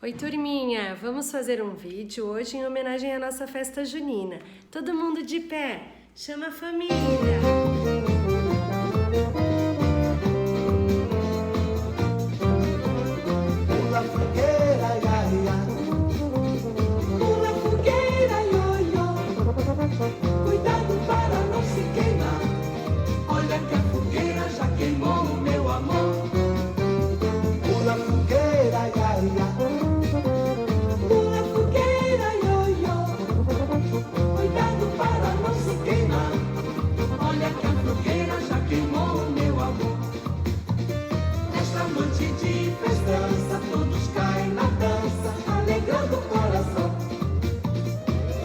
Oi, turminha! Vamos fazer um vídeo hoje em homenagem à nossa festa junina. Todo mundo de pé! Chama a família! Pula fogueira, ia, ia. Pula fogueira, io, io. Cuidado para não se queimar. Olha que a fogueira já queimou o meu amor. Pula fogueira, ia, ia. Pula fogueira, io, io. Cuidado para não se queimar. Olha que a fogueira já queimou o meu amor. Nesta noite de festança, todos caem na dança, alegrando o coração.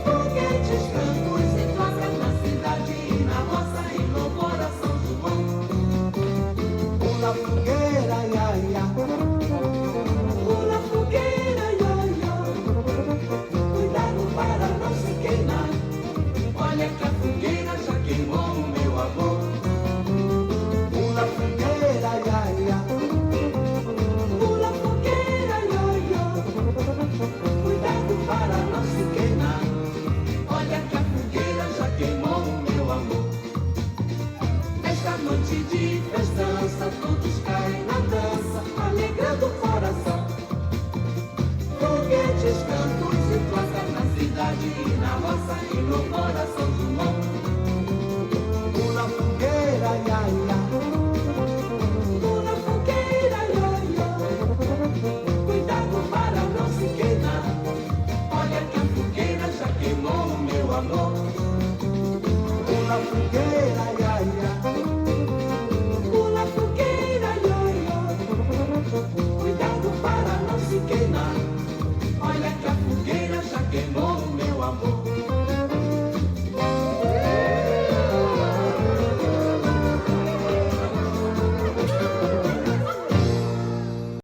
Foguetes, cantos e tocas na cidade e na roça em louvor a São João. Pula fogueira, ia, ia. Pula fogueira, io, io. Cuidado para não se queimar. Olha que a fogueira já queimou o meu amor. Pula fogueira, ia, ia. Pula fogueira, io, io. Cuidado para não se queimar. Olha que a fogueira já queimou o meu amor. Nesta noite de festança, todos caem na dança, alegrando o coração. Foguetes, cantos e tocas na cidade e na roça em louvor a São João. Pula fogueira, ia, ia. Pula fogueira, io, io. Cuidado para não se queimar. Olha que a fogueira já queimou o meu amor. Pula fogueira, ia, ia. Pula fogueira, io, io. Cuidado para não se queimar. Olha que a fogueira já queimou o meu amor.